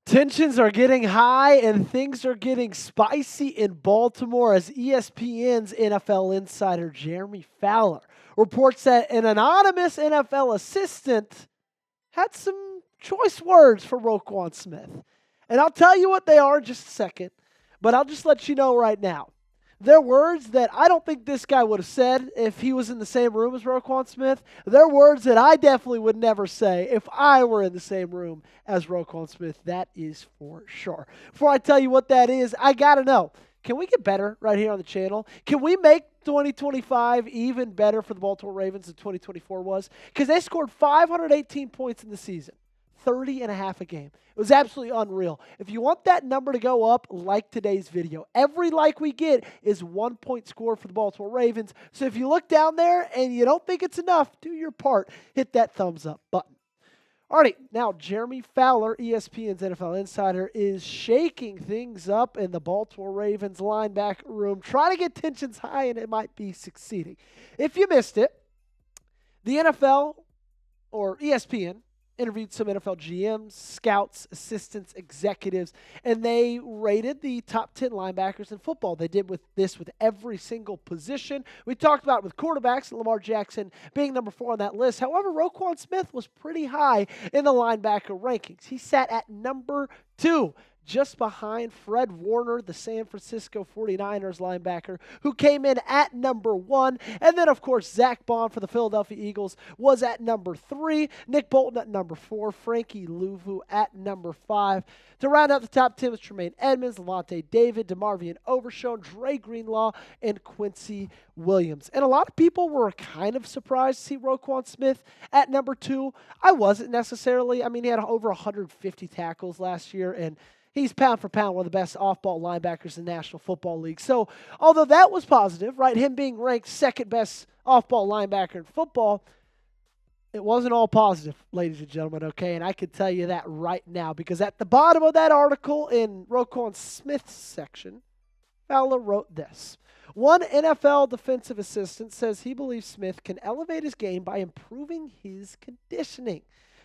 Tensions are getting high and things are getting spicy in Baltimore as ESPN's NFL insider Jeremy Fowler reports that an anonymous NFL assistant had some choice words for Roquan Smith. And I'll tell you what they are in just a second, but I'll just let you know right now. They're words that I don't think this guy would have said if he was in the same room as Roquan Smith. They're words that I definitely would never say if I were in the same room as Roquan Smith. That is for sure. Before I tell you what that is, I got to know, can we get better right here on the channel? Can we make 2025 even better for the Baltimore Ravens than 2024 was? Because they scored 518 points in the season. 30 and a half a game. It was absolutely unreal. If you want that number to go up, like today's video. Every like we get is 1 point score for the Baltimore Ravens. So if you look down there and you don't think it's enough, do your part. Hit that thumbs up button. Alrighty, now Jeremy Fowler, ESPN's NFL insider, is shaking things up in the Baltimore Ravens linebacker room, trying to get tensions high, and it might be succeeding. If you missed it, the NFL or ESPN interviewed some NFL GMs, scouts, assistants, executives, and they rated the top 10 linebackers in football. They did this with every single position. We talked about it with quarterbacks, Lamar Jackson being number 4 on that list. However, Roquan Smith was pretty high in the linebacker rankings. He sat at number 2. Just behind Fred Warner, the San Francisco 49ers linebacker, who came in at number 1. And then, of course, Zach Bond for the Philadelphia Eagles was at number 3. Nick Bolton at number 4. Frankie Louvu at number 5. To round out the top 10 was Tremaine Edmonds, Levante David, DeMarvion Overshown, Dre Greenlaw, and Quincy Williams. And a lot of people were kind of surprised to see Roquan Smith at number 2. I wasn't necessarily. I mean, he had over 150 tackles last year, and he's pound for pound one of the best off-ball linebackers in the National Football League. So, although that was positive, right, him being ranked second best off-ball linebacker in football, it wasn't all positive, ladies and gentlemen, okay? And I can tell you that right now because at the bottom of that article in Roquan Smith's section, Fowler wrote this. One NFL defensive assistant says he believes Smith can elevate his game by improving his conditioning.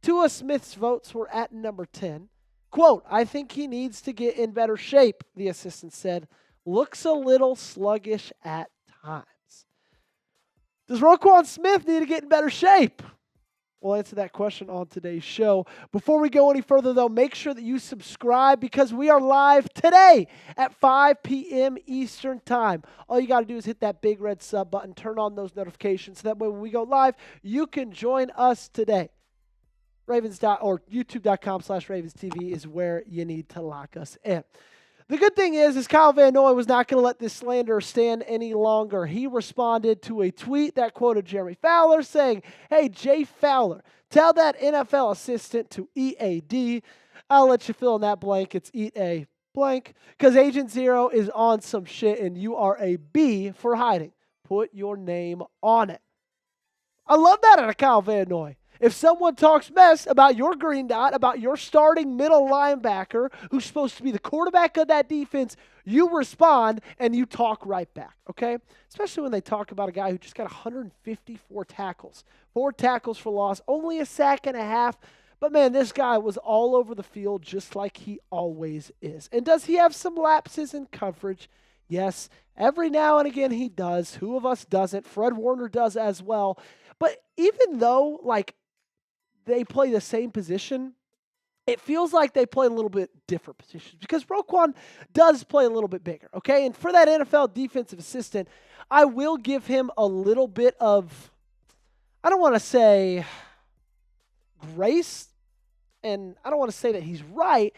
Two of Smith's votes were at number 10. Quote, I think he needs to get in better shape, the assistant said. Looks a little sluggish at times. Does Roquan Smith need to get in better shape? We'll answer that question on today's show. Before we go any further, though, make sure that you subscribe because we are live today at 5 p.m. Eastern Time. All you got to do is hit that big red sub button, turn on those notifications, so that way when we go live, you can join us today. YouTube.com/RavensTV is where you need to lock us in. The good thing is Kyle Van Noy was not going to let this slander stand any longer. He responded to a tweet that quoted Jeremy Fowler saying, hey, Jay Fowler, tell that NFL assistant to eat a D. I'll let you fill in that blank. It's eat a blank because Agent Zero is on some shit and you are a B for hiding. Put your name on it. I love that out of Kyle Van Noy. If someone talks mess about your green dot, about your starting middle linebacker, who's supposed to be the quarterback of that defense, you respond and you talk right back, okay? Especially when they talk about a guy who just got 154 tackles. 4 tackles for loss, only a sack and a half. But, man, this guy was all over the field just like he always is. And does he have some lapses in coverage? Yes, every now and again he does. Who of us doesn't? Fred Warner does as well. But even though, they play the same position, it feels like they play a little bit different positions because Roquan does play a little bit bigger, okay? And for that NFL defensive assistant, I will give him a little bit of, I don't want to say grace, and I don't want to say that he's right,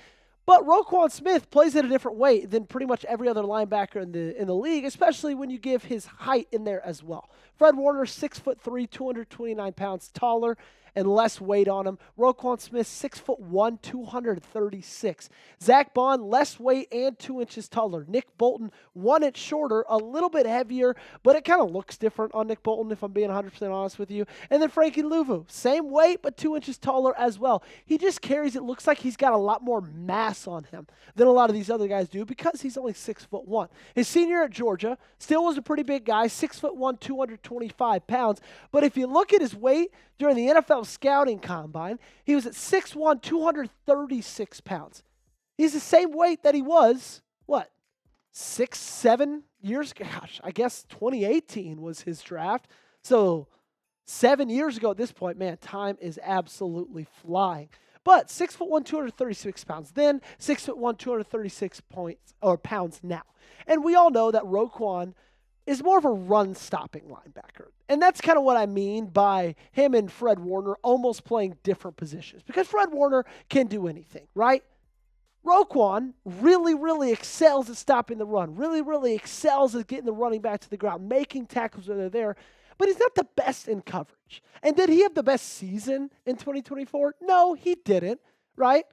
but Roquan Smith plays at a different weight than pretty much every other linebacker in the league, especially when you give his height in there as well. Fred Warner, 6'3", 229 pounds taller and less weight on him. Roquan Smith, 6'1", 236. Zach Bond, less weight and 2 inches taller. Nick Bolton, 1 inch shorter, a little bit heavier, but it kind of looks different on Nick Bolton if I'm being 100% honest with you. And then Frankie Louvu, same weight but 2 inches taller as well. He just carries, it looks like he's got a lot more mass on him than a lot of these other guys do because he's only 6'1". His senior at Georgia still was a pretty big guy, 6'1", 225 pounds. But if you look at his weight during the NFL scouting combine, he was at 6'1", 236 pounds. He's the same weight that he was, 6, 7 years ago? Gosh, I guess 2018 was his draft. So 7 years ago at this point, man, time is absolutely flying. But 6'1", 236 pounds then, 6'1", 236 pounds now. And we all know that Roquan is more of a run-stopping linebacker. And that's kind of what I mean by him and Fred Warner almost playing different positions. Because Fred Warner can do anything, right? Roquan really, really excels at stopping the run, really excels at getting the running back to the ground, making tackles when they're there, but he's not the best in coverage. And did he have the best season in 2024? No, he didn't, right?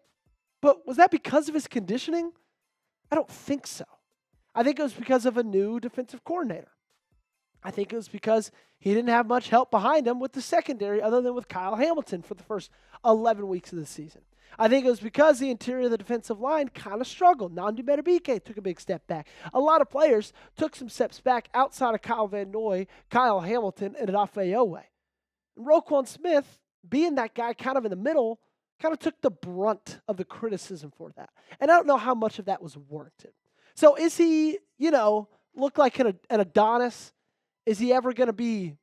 But was that because of his conditioning? I don't think so. I think it was because of a new defensive coordinator. I think it was because he didn't have much help behind him with the secondary other than with Kyle Hamilton for the first 11 weeks of the season. I think it was because the interior of the defensive line kind of struggled. Nandu Metabike took a big step back. A lot of players took some steps back outside of Kyle Van Noy, Kyle Hamilton, and Odafe Oweh. And Roquan Smith, being that guy kind of in the middle, kind of took the brunt of the criticism for that. And I don't know how much of that was warranted. So is he, look like an Adonis? Is he ever going to be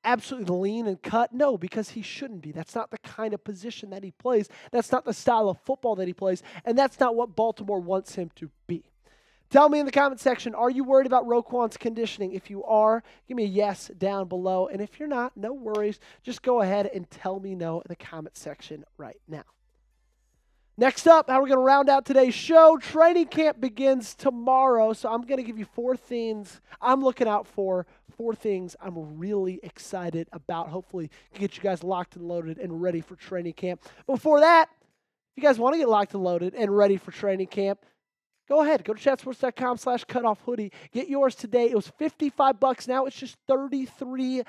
absolutely lean and cut? No, because he shouldn't be. That's not the kind of position that he plays. That's not the style of football that he plays. And that's not what Baltimore wants him to be. Tell me in the comment section, are you worried about Roquan's conditioning? If you are, give me a yes down below. And if you're not, no worries. Just go ahead and tell me no in the comment section right now. Next up, how we're going to round out today's show. Training camp begins tomorrow, so I'm going to give you 4 things I'm looking out for, 4 things I'm really excited about. Hopefully, get you guys locked and loaded and ready for training camp. Before that, if you guys want to get locked and loaded and ready for training camp, go ahead. Go to chatsports.com/cutoffhoodie. Get yours today. It was $55. Now it's just $33.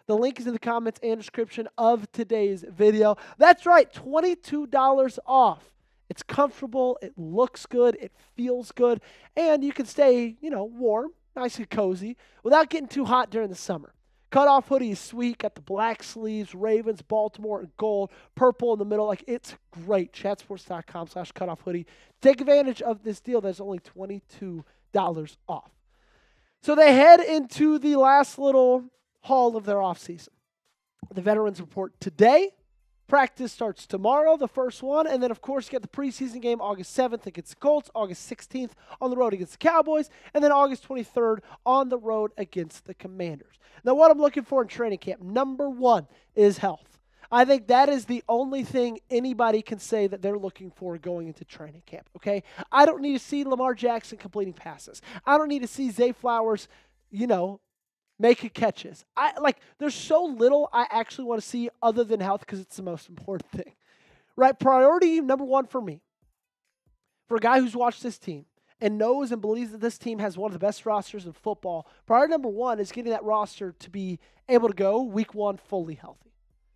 The link is in the comments and description of today's video. That's right, $22 off. It's comfortable. It looks good. It feels good. And you can stay, warm, nice and cozy without getting too hot during the summer. Cutoff hoodie is sweet. Got the black sleeves, Ravens, Baltimore, and gold, purple in the middle. It's great. Chatsports.com/cutoffhoodie. Take advantage of this deal that's only $22 off. So they head into the last little haul of their offseason. The veterans report today. Practice starts tomorrow, the first one. And then, of course, you got the preseason game August 7th against the Colts, August 16th on the road against the Cowboys, and then August 23rd on the road against the Commanders. Now, what I'm looking for in training camp, number 1 is health. I think that is the only thing anybody can say that they're looking for going into training camp, okay? I don't need to see Lamar Jackson completing passes. I don't need to see Zay Flowers, making catches. There's so little I actually want to see other than health because it's the most important thing, right? Priority number 1 for me, for a guy who's watched this team and knows and believes that this team has one of the best rosters in football, priority number 1 is getting that roster to be able to go week 1 fully healthy.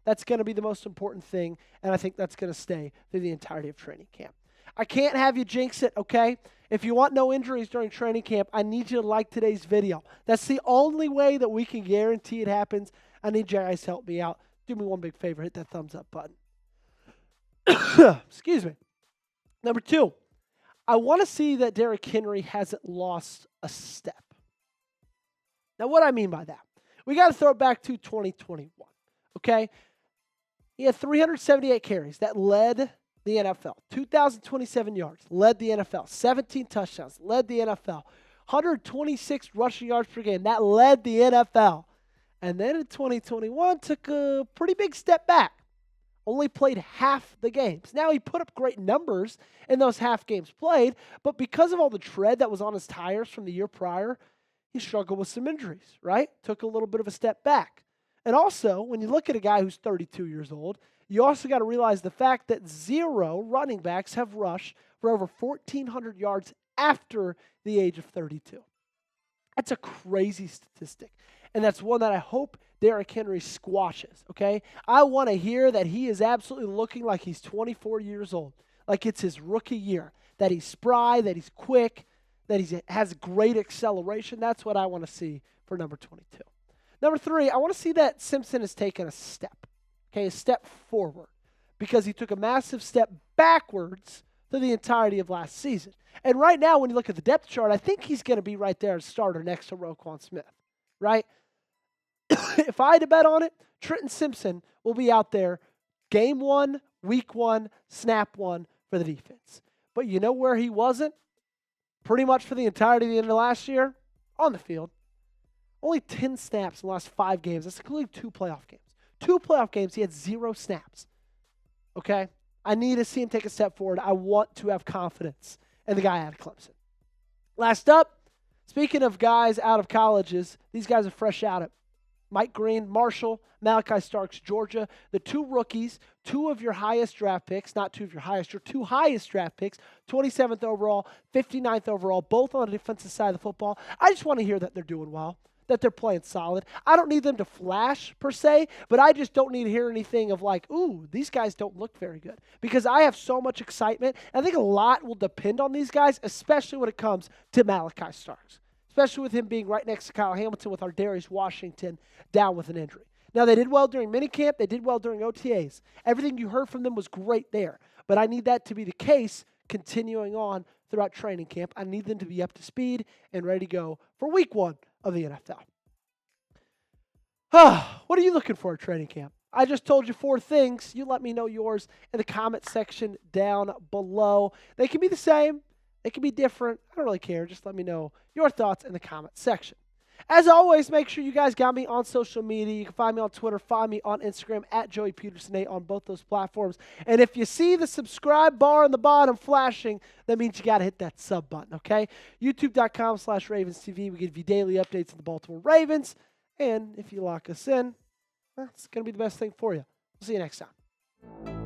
That's going to be the most important thing, and I think that's going to stay through the entirety of training camp. I can't have you jinx it, okay? If you want no injuries during training camp, I need you to like today's video. That's the only way that we can guarantee it happens. I need you guys to help me out. Do me one big favor. Hit that thumbs up button. Excuse me. Number 2, I want to see that Derrick Henry hasn't lost a step. Now, what do I mean by that? We got to throw it back to 2021, okay? He had 378 carries. That led the NFL. 2,027 yards, led the NFL. 17 touchdowns, led the NFL. 126 rushing yards per game, that led the NFL. And then in 2021, took a pretty big step back. Only played half the games. Now, he put up great numbers in those half games played, but because of all the tread that was on his tires from the year prior, he struggled with some injuries, right? Took a little bit of a step back. And also, when you look at a guy who's 32 years old, you also got to realize the fact that 0 running backs have rushed for over 1,400 yards after the age of 32. That's a crazy statistic. And that's one that I hope Derrick Henry squashes, okay? I want to hear that he is absolutely looking like he's 24 years old, like it's his rookie year, that he's spry, that he's quick, that he has great acceleration. That's what I want to see for number 22. Number 3, I want to see that Simpson has taken a step forward, because he took a massive step backwards through the entirety of last season. And right now, when you look at the depth chart, I think he's going to be right there as starter next to Roquan Smith, right? If I had to bet on it, Trenton Simpson will be out there game 1, week 1, snap 1 for the defense. But you know where he wasn't? Pretty much for the entirety of the end of last year? On the field. Only 10 snaps in the last 5 games. That's including 2 playoff games. 2 playoff games, he had 0 snaps. Okay? I need to see him take a step forward. I want to have confidence in the guy out of Clemson. Last up, speaking of guys out of colleges, these guys are fresh out of Mike Green, Marshall, Malachi Starks, Georgia. The 2 rookies, 2 of your highest draft picks, not 2 of your highest, your 2 highest draft picks, 27th overall, 59th overall, both on the defensive side of the football. I just want to hear that they're doing well, that they're playing solid. I don't need them to flash per se, but I just don't need to hear anything of like, ooh, these guys don't look very good. Because I have so much excitement. I think a lot will depend on these guys, especially when it comes to Malachi Starks. Especially with him being right next to Kyle Hamilton with our Darius Washington down with an injury. Now, they did well during minicamp. They did well during OTAs. Everything you heard from them was great there. But I need that to be the case continuing on throughout training camp. I need them to be up to speed and ready to go for week 1 of the NFL. What are you looking for at training camp? I just told you 4 things. You let me know yours in the comment section down below. They can be the same. They can be different. I don't really care. Just let me know your thoughts in the comment section. As always, make sure you guys got me on social media. You can find me on Twitter, find me on Instagram at Joey Petersen 8 on both those platforms. And if you see the subscribe bar on the bottom flashing, that means you got to hit that sub button, okay? YouTube.com/Ravens TV. We give you daily updates on the Baltimore Ravens. And if you lock us in, that's going to be the best thing for you. We'll see you next time.